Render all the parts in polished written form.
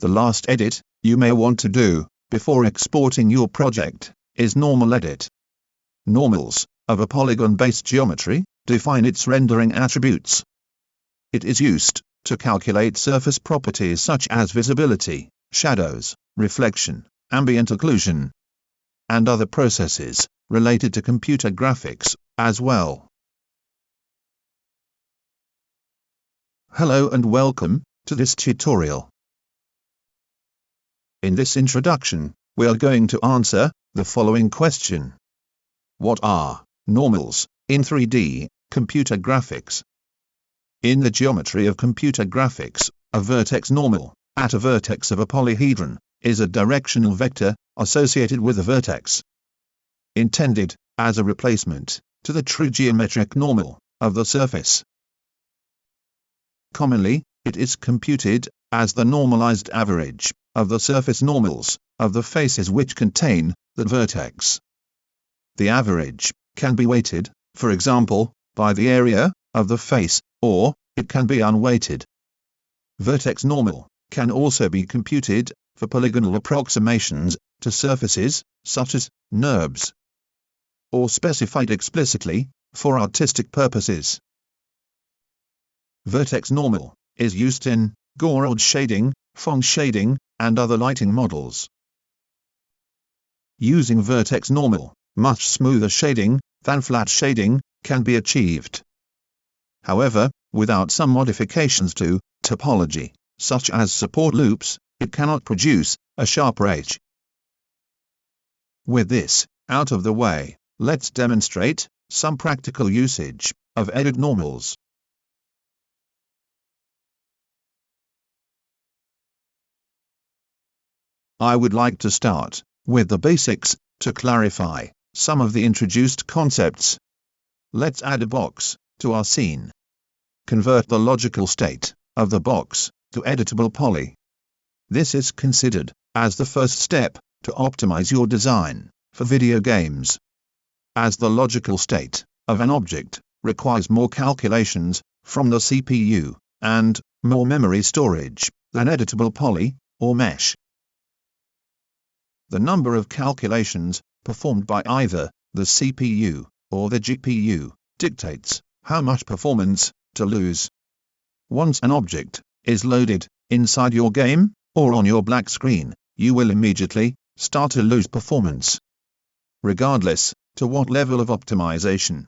The last edit you may want to do before exporting your project is normal edit. Normals of a polygon-based geometry define its rendering attributes. It is used to calculate surface properties such as visibility, shadows, reflection, ambient occlusion, and other processes related to computer graphics as well. Hello and welcome to this tutorial. In this introduction, we are going to answer the following question. What are normals in 3D computer graphics? In the geometry of computer graphics, a vertex normal at a vertex of a polyhedron is a directional vector associated with a vertex, intended as a replacement to the true geometric normal of the surface. Commonly, it is computed as the normalized average of the surface normals of the faces which contain the vertex. The average can be weighted, for example, by the area of the face, or it can be unweighted. Vertex normal can also be computed for polygonal approximations to surfaces, such as NURBS, or specified explicitly for artistic purposes. Vertex normal is used in Gouraud shading, Phong shading, and other lighting models. Using vertex normal, much smoother shading than flat shading can be achieved. However, without some modifications to topology, such as support loops, it cannot produce a sharper edge. With this out of the way, let's demonstrate some practical usage of edit normals. I would like to start with the basics to clarify some of the introduced concepts. Let's add a box to our scene. Convert the logical state of the box to editable poly. This is considered as the first step to optimize your design for video games, as the logical state of an object requires more calculations from the CPU and more memory storage than editable poly or mesh. The number of calculations performed by either the CPU or the GPU dictates how much performance to lose. Once an object is loaded inside your game or on your black screen, you will immediately start to lose performance, regardless to what level of optimization.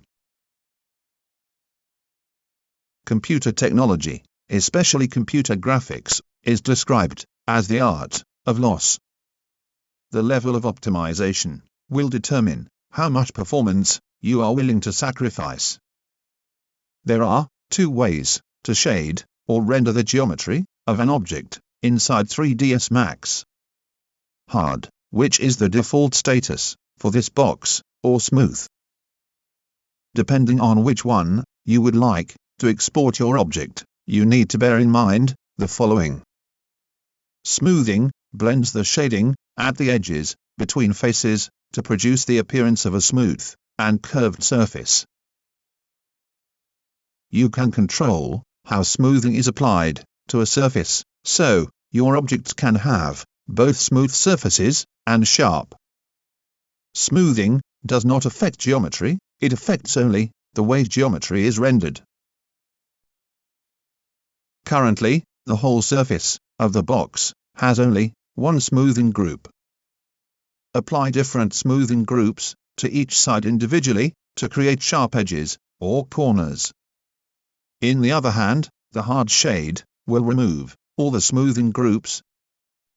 Computer technology, especially computer graphics, is described as the art of loss. The level of optimization will determine how much performance you are willing to sacrifice. There are two ways to shade or render the geometry of an object inside 3ds Max: hard, which is the default status for this box, or smooth. Depending on which one you would like to export your object, you need to bear in mind the following. Smoothing blends the shading at the edges between faces to produce the appearance of a smooth and curved surface. You can control how smoothing is applied to a surface, so your objects can have both smooth surfaces and sharp. Smoothing does not affect geometry, it affects only the way geometry is rendered. Currently, the whole surface of the box has only one smoothing group. Apply different smoothing groups to each side individually to create sharp edges or corners. In the other hand, the hard shade will remove all the smoothing groups,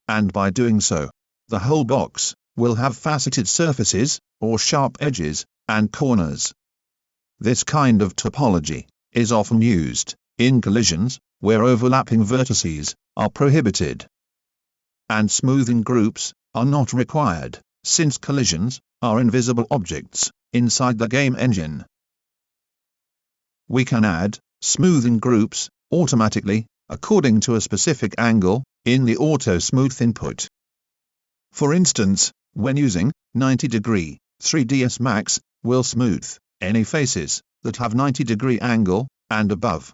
and by doing so, the whole box will have faceted surfaces or sharp edges and corners. This kind of topology is often used in collisions where overlapping vertices are prohibited, and smoothing groups are not required, since collisions are invisible objects inside the game engine. We can add smoothing groups automatically according to a specific angle in the Auto Smooth input. For instance, when using 90-degree 3ds Max will smooth any faces that have 90-degree angle and above.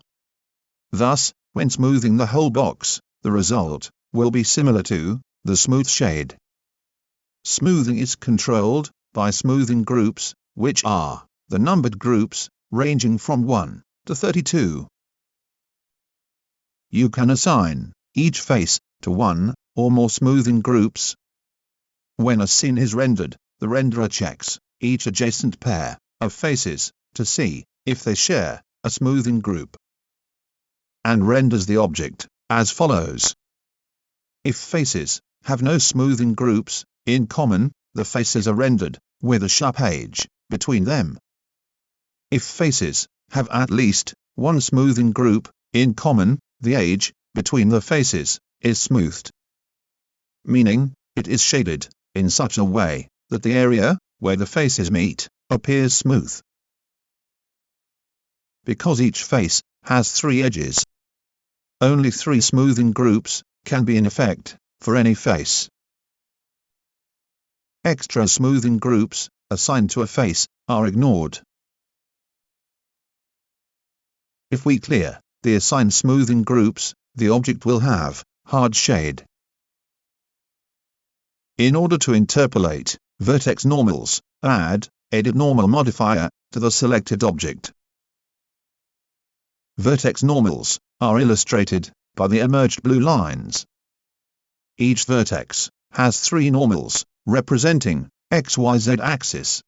Thus, when smoothing the whole box, the result will be similar to the smooth shade. Smoothing is controlled by smoothing groups, which are the numbered groups, ranging from 1 to 32. You can assign each face to one or more smoothing groups. When a scene is rendered, the renderer checks each adjacent pair of faces to see if they share a smoothing group, and renders the object as follows. If faces have no smoothing groups in common, the faces are rendered with a sharp edge between them. If faces have at least one smoothing group in common, the edge between the faces is smoothed, meaning it is shaded in such a way that the area where the faces meet appears smooth. Because each face has 3 edges, only 3 smoothing groups can be in effect for any face. Extra smoothing groups assigned to a face are ignored. If we clear the assigned smoothing groups, the object will have hard shade. In order to interpolate vertex normals, add Edit Normal modifier to the selected object. Vertex normals are illustrated by the emerged blue lines. Each vertex has 3 normals, representing XYZ axis.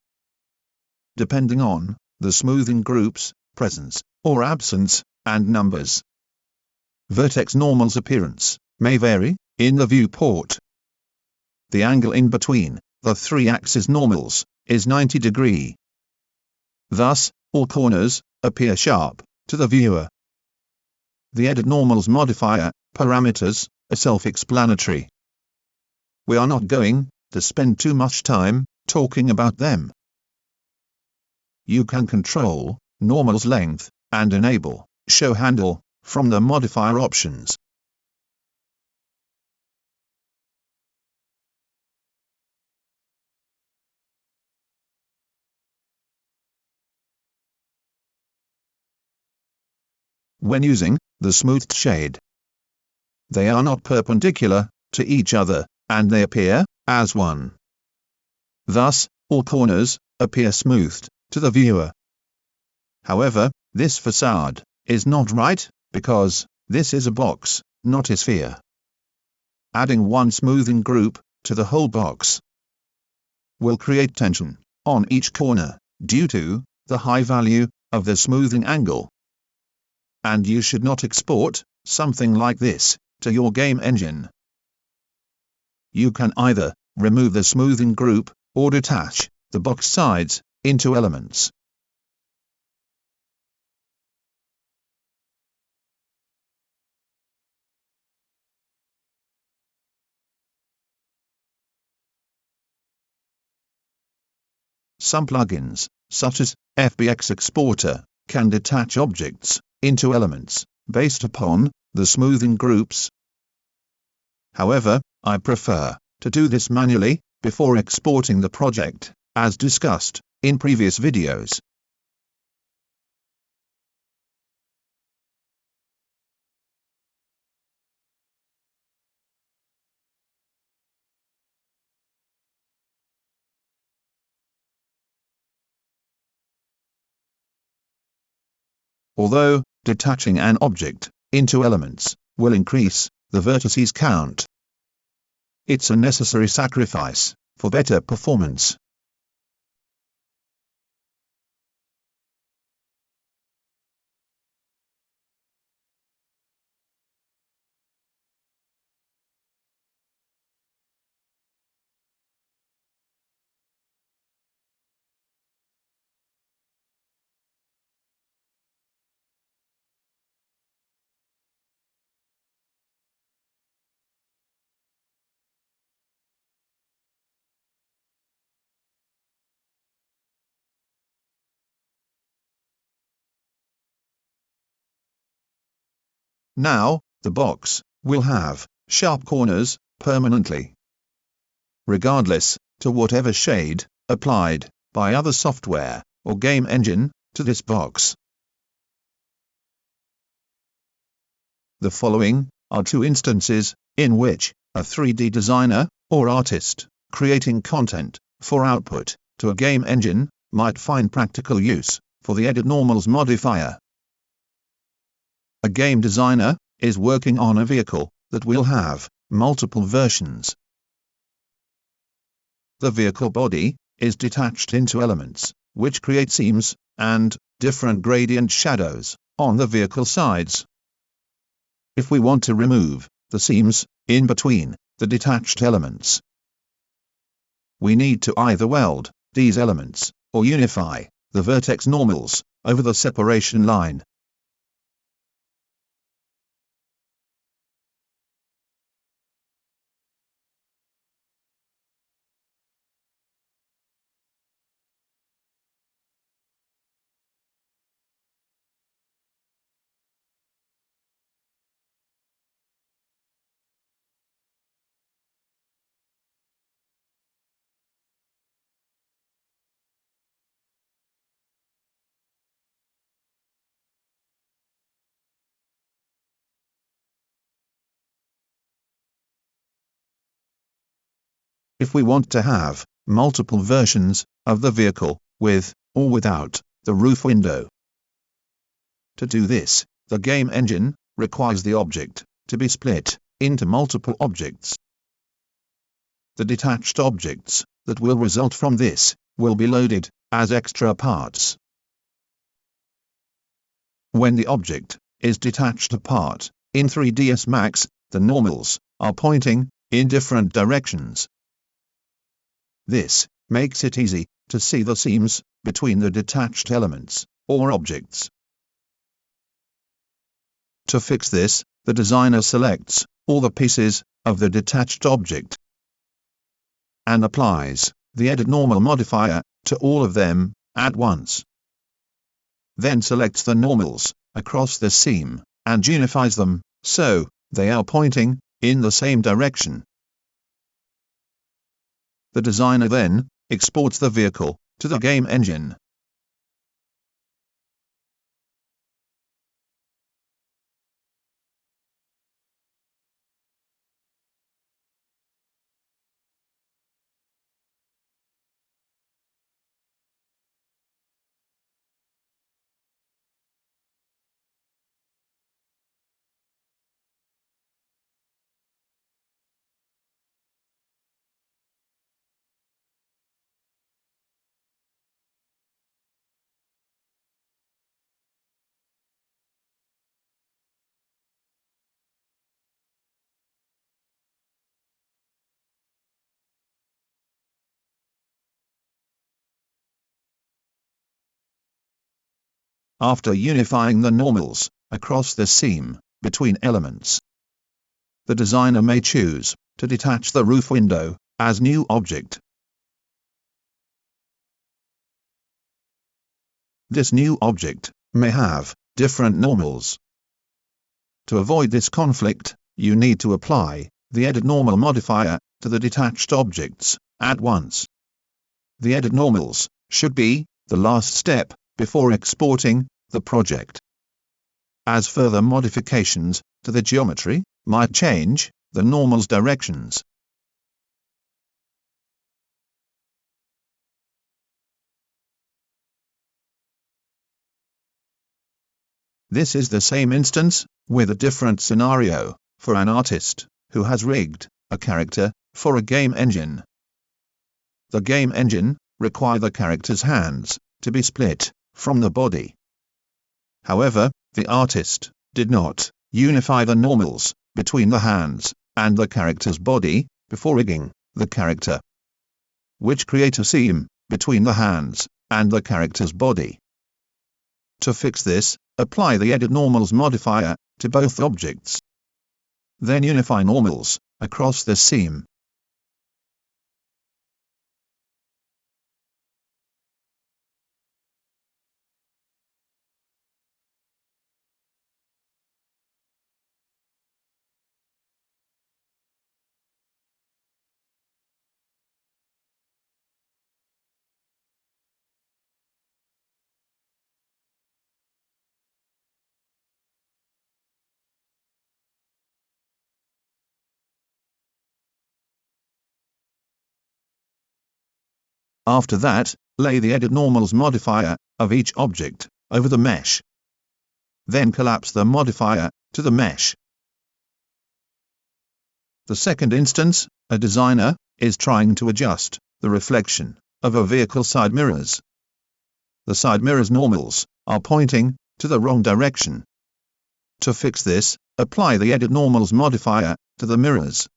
Depending on the smoothing group's presence or absence, and numbers, vertex normals' appearance may vary in the viewport. The angle in between the 3 axis normals is 90 degrees. Thus, all corners appear sharp to the viewer. The Edit Normals modifier parameters are self-explanatory. We are not going to spend too much time talking about them. You can control normals length and enable show handle from the modifier options. When using the smoothed shade, they are not perpendicular to each other, and they appear as one. Thus, all corners appear smoothed to the viewer. However, this facade is not right, because this is a box, not a sphere. Adding one smoothing group to the whole box will create tension on each corner due to the high value of the smoothing angle. And you should not export something like this to your game engine. You can either remove the smoothing group or detach the box sides into elements. Some plugins, such as FBX Exporter, can detach objects into elements based upon the smoothing groups. However, I prefer to do this manually before exporting the project, as discussed in previous videos. Although detaching an object into elements will increase the vertices count, it's a necessary sacrifice for better performance. Now, the box will have sharp corners permanently, regardless to whatever shade applied by other software or game engine to this box. The following are two instances in which a 3D designer or artist creating content for output to a game engine might find practical use for the edit normals modifier. A game designer is working on a vehicle that will have multiple versions. The vehicle body is detached into elements, which create seams and different gradient shadows on the vehicle sides. If we want to remove the seams in between the detached elements, we need to either weld these elements or unify the vertex normals over the separation line. If we want to have multiple versions of the vehicle with or without the roof window, to do this, the game engine requires the object to be split into multiple objects. The detached objects that will result from this will be loaded as extra parts. When the object is detached apart in 3ds Max, the normals are pointing in different directions. This makes it easy to see the seams between the detached elements or objects. To fix this, the designer selects all the pieces of the detached object and applies the edit normal modifier to all of them at once. Then selects the normals across the seam and unifies them so they are pointing in the same direction. The designer then exports the vehicle to the game engine. After unifying the normals across the seam between elements, the designer may choose to detach the roof window as new object. This new object may have different normals. To avoid this conflict, you need to apply the edit normal modifier to the detached objects at once. The edit normals should be the last step before exporting the project, as further modifications to the geometry might change the normals directions. This is the same instance with a different scenario for an artist who has rigged a character for a game engine. The game engine requires the character's hands to be split from the body. However, the artist did not unify the normals between the hands and the character's body before rigging the character, which create a seam between the hands and the character's body. To fix this, apply the edit normals modifier to both objects. Then unify normals across the seam. After that, lay the Edit Normals modifier of each object over the mesh. Then collapse the modifier to the mesh. The second instance, a designer is trying to adjust the reflection of a vehicle side mirrors. The side mirrors normals are pointing to the wrong direction. To fix this, apply the Edit Normals modifier to the mirrors.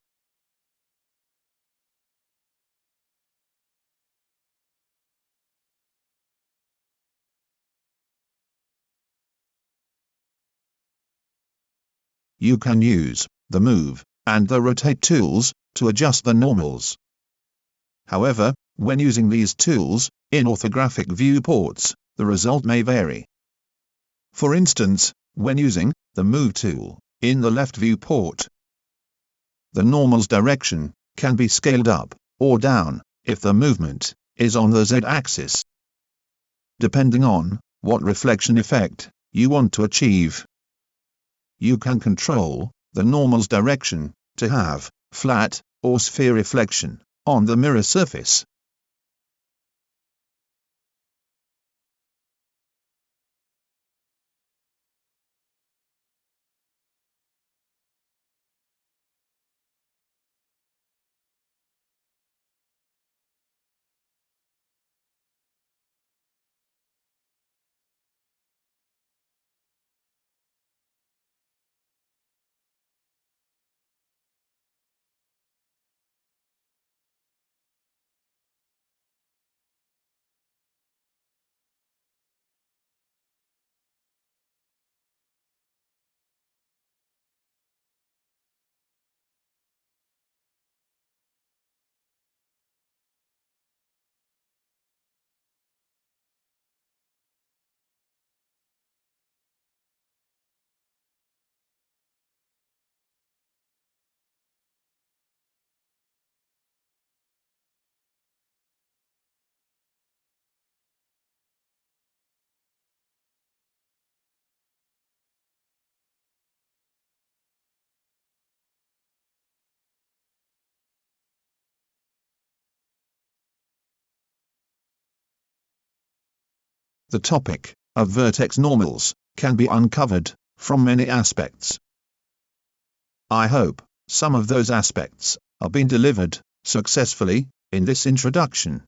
You can use the Move and the Rotate tools to adjust the normals. However, when using these tools in orthographic viewports, the result may vary. For instance, when using the Move tool in the left viewport, the normal's direction can be scaled up or down if the movement is on the Z-axis, depending on what reflection effect you want to achieve. You can control the normal's direction to have flat or sphere reflection on the mirror surface. The topic of vertex normals can be uncovered from many aspects. I hope some of those aspects are being delivered successfully in this introduction.